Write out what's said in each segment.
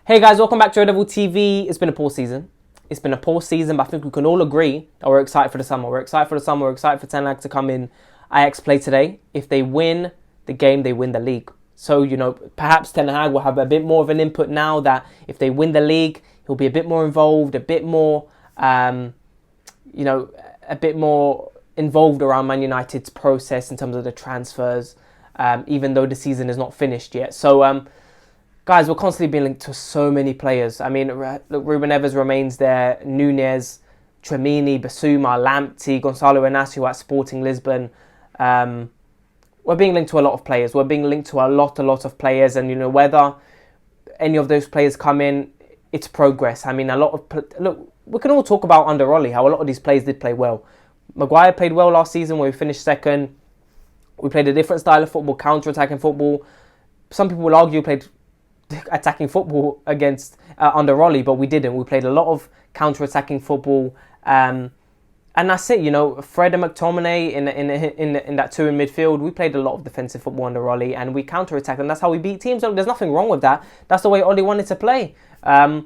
Hey guys, welcome back to Red Devil TV. It's been a poor season. But I think we can all agree that we're excited for the summer. We're excited for Ten Hag to come in. Ajax play today. If they win the game, they win the league. So, perhaps Ten Hag will have a bit more of an input now that if they win the league, he'll be a bit more involved, a bit more involved around Man United's process in terms of the transfers, even though the season is not finished yet. So, guys, we're constantly being linked to so many players. I mean, look, Ruben Neves remains there, Nunez, Tchouaméni, Basuma, Lamptey, Gonzalo Inácio at Sporting Lisbon. We're being linked to a lot of players. And, whether any of those players come in, it's progress. I mean, look, we can all talk about under Ollie, how a lot of these players did play well. Maguire played well last season where we finished second. We played a different style of football, counter-attacking football. Some people will argue we played attacking football against under Ollie, but we didn't. We played a lot of counter-attacking football, and that's it. Fred and McTominay in that two in midfield. We played a lot of defensive football under Ollie, and we counter-attacked, and that's how we beat teams. So there's nothing wrong with that. That's the way Ollie wanted to play. But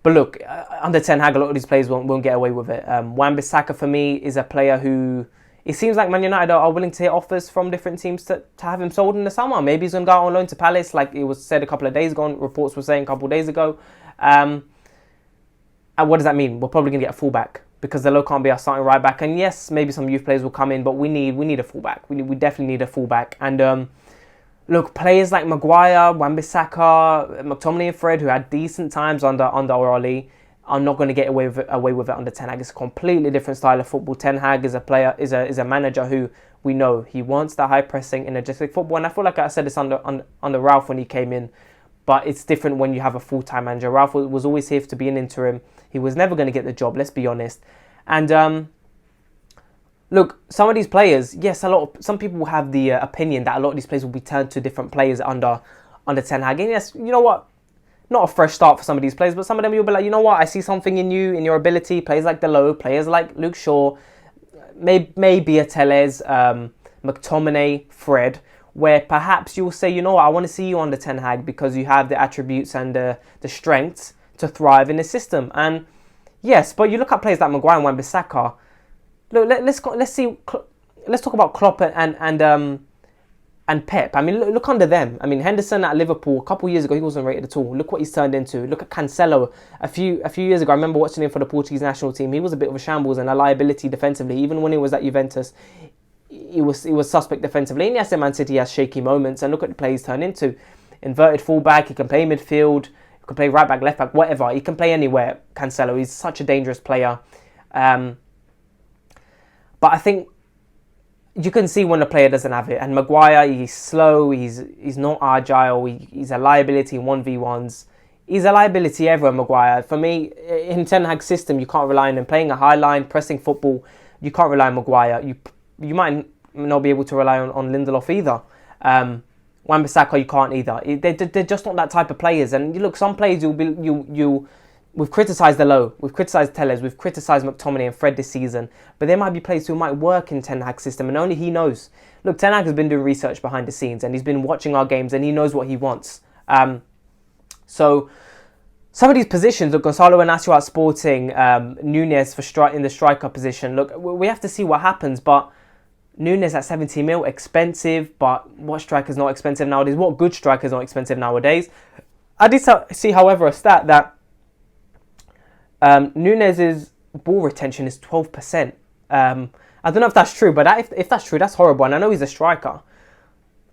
look, under Ten Hag, a lot of these players won't get away with it. Wan-Bissaka for me is a player who. It seems like Man United are willing to hear offers from different teams to have him sold in the summer. Maybe he's going to go out on loan to Palace, like it was said a couple of days ago. Reports were saying a couple of days ago. And what does that mean? We're probably going to get a fullback because the low can't be our starting right back. And yes, maybe some youth players will come in, but we need a fullback. We definitely need a fullback. And look, players like Maguire, Wan-Bissaka, McTominay, and Fred, who had decent times under Ollie, are not going to get away with it under Ten Hag. It's a completely different style of football. Ten Hag is a manager who we know he wants that high pressing, energetic football. And I feel like I said this under Ralph when he came in, but it's different when you have a full-time manager. Ralph was always here to be an interim. He was never going to get the job. Let's be honest. And look, some of these players, yes, some people will have the opinion that a lot of these players will be turned to different players under Ten Hag. And yes, you know what? Not a fresh start for some of these players, but some of them you'll be like, you know what, I see something in you, in your ability. Players like Delo, players like Luke Shaw, maybe a Tellez, McTominay, Fred, where perhaps you'll say, you know what, I want to see you under Ten Hag because you have the attributes and the strengths to thrive in the system. And yes, but you look at players like Maguire and Wan-Bissaka. Look, let's talk about Klopp and Pep. I mean, look under them. I mean, Henderson at Liverpool a couple of years ago, he wasn't rated at all. Look what he's turned into. Look at Cancelo. A few years ago, I remember watching him for the Portuguese national team. He was a bit of a shambles and a liability defensively. Even when he was at Juventus, he was suspect defensively. And yes, in Man City, he has shaky moments. And look at the play he's turned into. Inverted fullback. He can play midfield. He can play right back, left back, whatever. He can play anywhere. Cancelo. He's such a dangerous player. But I think you can see when a player doesn't have it. And Maguire, he's slow, he's not agile, he's a liability in 1v1s. He's a liability everywhere, Maguire. For me, in Ten Hag's system, you can't rely on him. Playing a high line, pressing football, you can't rely on Maguire. You might not be able to rely on Lindelof either. Wan-Bissaka, you can't either. They're just not that type of players. And you look, some players we've criticised Delo, we've criticised Tellez, we've criticised McTominay and Fred this season, but there might be players who might work in Ten Hag's system and only he knows. Look, Ten Hag has been doing research behind the scenes and he's been watching our games and he knows what he wants. So some of these positions, look, Gonzalo Inácio at Sporting, Nunez in the striker position, look, we have to see what happens, but Nunez at 70 mil, expensive, but what striker is not expensive nowadays? What good striker is not expensive nowadays? I did see, however, a stat that Nunez's ball retention is 12%. I don't know if that's true, but if that's true, that's horrible. And I know he's a striker.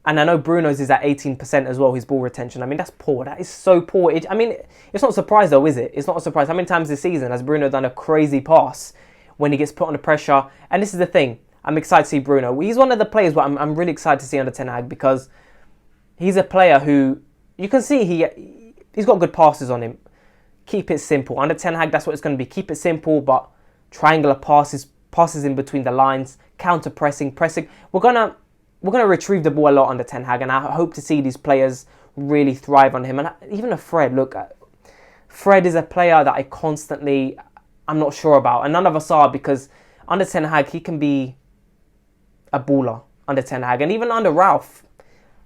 And I know Bruno's is at 18% as well, his ball retention. I mean, that's poor. That is so poor. It's not a surprise though, is it? It's not a surprise. How many times this season has Bruno done a crazy pass when he gets put under pressure? And this is the thing. I'm excited to see Bruno. He's one of the players where I'm really excited to see under Ten Hag because he's a player who, you can see he's got good passes on him. Keep it simple. Under Ten Hag, that's what it's going to be. Keep it simple, but triangular passes in between the lines, counter pressing. We're gonna retrieve the ball a lot under Ten Hag, and I hope to see these players really thrive on him. And even a Fred, look, Fred is a player that I'm not sure about, and none of us are because under Ten Hag he can be a baller under Ten Hag, and even under Ralph.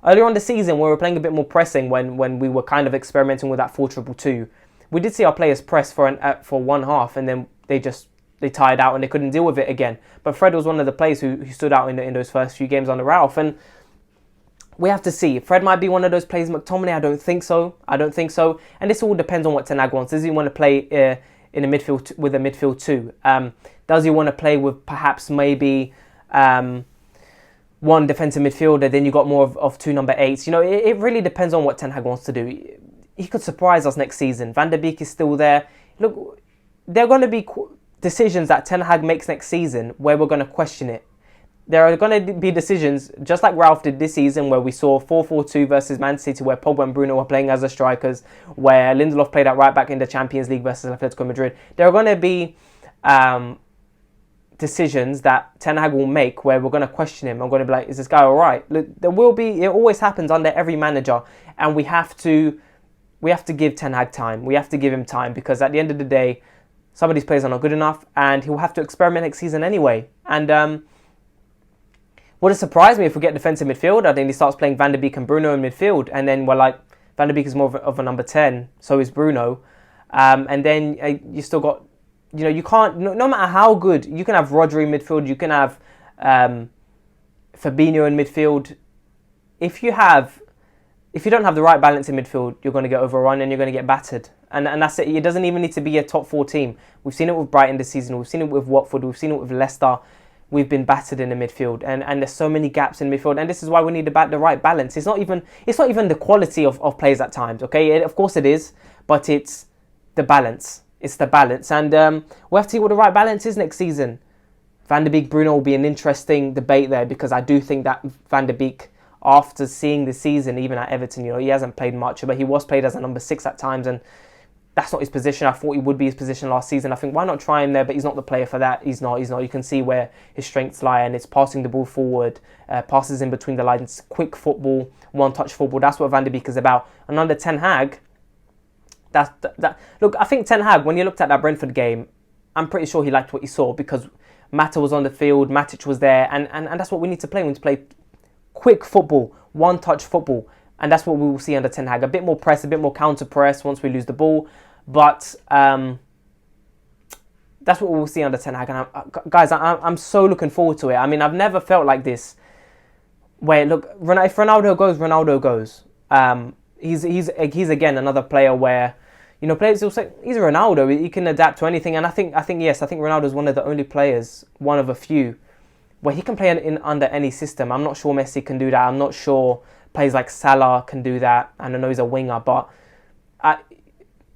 Earlier on the season, we were playing a bit more pressing when we were kind of experimenting with that 4-2-2. We did see our players press for one half, and then they tired out and they couldn't deal with it again. But Fred was one of the players who stood out in those first few games under Ralph, and we have to see. Fred might be one of those players. McTominay, I don't think so. And this all depends on what Ten Hag wants. Does he want to play in a midfield with a midfield two? Does he want to play with perhaps maybe one defensive midfielder? Then you got more of two number 8s. It really depends on what Ten Hag wants to do. He could surprise us next season. Van der Beek is still there. Look, there are going to be decisions that Ten Hag makes next season where we're going to question it. There are going to be decisions, just like Ralph did this season, where we saw 4-4-2 versus Man City, where Pogba and Bruno were playing as the strikers, where Lindelof played at right back in the Champions League versus Atletico Madrid. There are going to be decisions that Ten Hag will make where we're going to question him. I'm going to be like, is this guy all right? Look, it always happens under every manager, and we have to give Ten Hag time. We have to give him time, because at the end of the day, some of these players are not good enough, and he'll have to experiment next season anyway. And would it surprise me if we get defensive midfielder, then he starts playing Van der Beek and Bruno in midfield, and then we're like, Van der Beek is more of a number 10, so is Bruno. And then you still got, you can't, no matter how good, you can have Rodri in midfield, you can have Fabinho in midfield. If you don't have the right balance in midfield, you're going to get overrun and you're going to get battered. And that's it. It doesn't even need to be a top 4 team. We've seen it with Brighton this season. We've seen it with Watford. We've seen it with Leicester. We've been battered in the midfield, and there's so many gaps in midfield, and this is why we need the right balance. It's not even the quality of players at times, okay? Of course it is, but it's the balance. It's the balance, and we'll have to see what the right balance is next season. Van der Beek, Bruno will be an interesting debate there, because I do think that Van der Beek, after seeing the season, even at Everton, he hasn't played much, but he was played as a number 6 at times, and that's not his position. I thought he would be his position last season. I think, why not try him there? But he's not the player for that. He's not. You can see where his strengths lie, and it's passing the ball forward, passes in between the lines, quick football, one-touch football. That's what Van der Beek is about. And under Ten Hag, look, I think Ten Hag, when you looked at that Brentford game, I'm pretty sure he liked what he saw, because Mata was on the field, Matic was there, and that's what we need to play. We need to play quick football, one-touch football. And that's what we will see under Ten Hag. A bit more press, a bit more counter-press once we lose the ball. But that's what we'll see under Ten Hag. And guys, I'm so looking forward to it. I mean, I've never felt like this. Where, look, if Ronaldo goes, Ronaldo goes. He's again another player where, players will say, he's Ronaldo. He can adapt to anything. And I think Ronaldo is one of the only players, one of a few, where he can play under any system. I'm not sure Messi can do that. I'm not sure players like Salah can do that. And I know he's a winger, but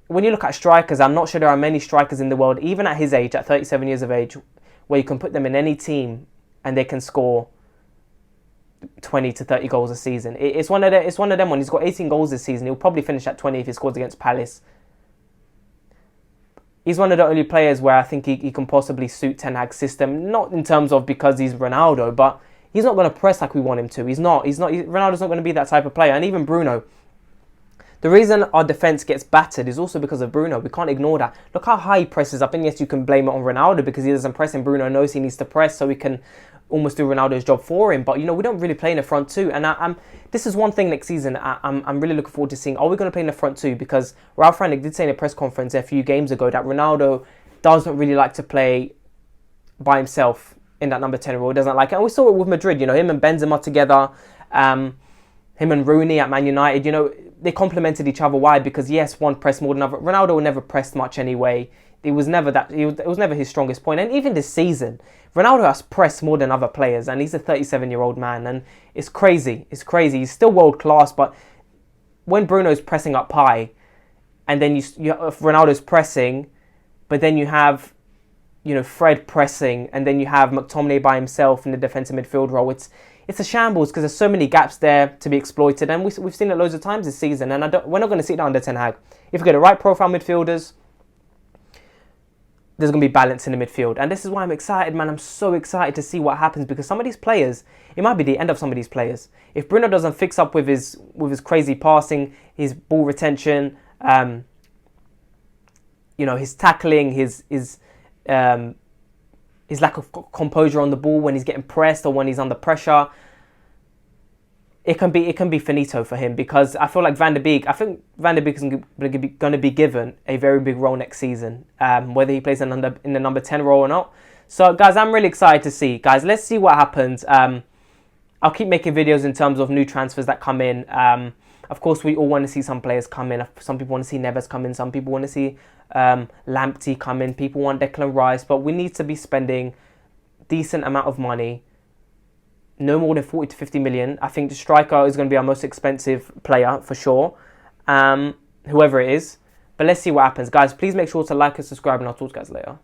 when you look at strikers, I'm not sure there are many strikers in the world, even at his age, at 37 years of age, where you can put them in any team and they can score 20 to 30 goals a season. It's one of them. When he's got 18 goals this season, he'll probably finish at 20 if he scores against Palace. He's one of the only players where I think he can possibly suit Ten Hag's system, not in terms of because he's Ronaldo, but he's not going to press like we want him to. Ronaldo's not going to be that type of player. And even Bruno. The reason our defence gets battered is also because of Bruno. We can't ignore that. Look how high he presses up. And yes, you can blame it on Ronaldo because he doesn't press, and Bruno knows he needs to press, so he can almost do Ronaldo's job for him. But, we don't really play in the front two. And this is one thing next season I'm really looking forward to seeing. Are we going to play in the front two? Because Ralf Rangnick did say in a press conference a few games ago that Ronaldo doesn't really like to play by himself in that number 10 role. He doesn't like it. And we saw it with Madrid. Him and Benzema together. Him and Rooney at Man United, they complemented each other. Why? Because yes, one pressed more than other. Ronaldo never pressed much anyway. It was never his strongest point. And even this season, Ronaldo has pressed more than other players, and he's a 37-year-old man, and it's crazy. It's crazy. He's still world class, but when Bruno's pressing up high, and then Ronaldo's pressing, but then you have, Fred pressing, and then you have McTominay by himself in the defensive midfield role. It's a shambles because there's so many gaps there to be exploited, and we've seen it loads of times this season. And we're not going to sit down under Ten Hag. If we get the right profile midfielders, there's going to be balance in the midfield, and this is why I'm excited, man. I'm so excited to see what happens, because some of these players, it might be the end of some of these players. If Bruno doesn't fix up with his crazy passing, his ball retention, his tackling, his lack of composure on the ball when he's getting pressed or when he's under pressure, it can be finito for him, because I feel like Van der Beek. I think Van der Beek is going to be given a very big role next season, whether he plays in the number 10 role or not. So, guys, I'm really excited to see. Guys, let's see what happens. I'll keep making videos in terms of new transfers that come in. Of course, we all want to see some players come in. Some people want to see Neves come in. Some people want to see Lamptey come in. People want Declan Rice. But we need to be spending decent amount of money. No more than 40 to 50 million. I think the striker is going to be our most expensive player for sure. Whoever it is. But let's see what happens. Guys, please make sure to like and subscribe, and I'll talk to you guys later.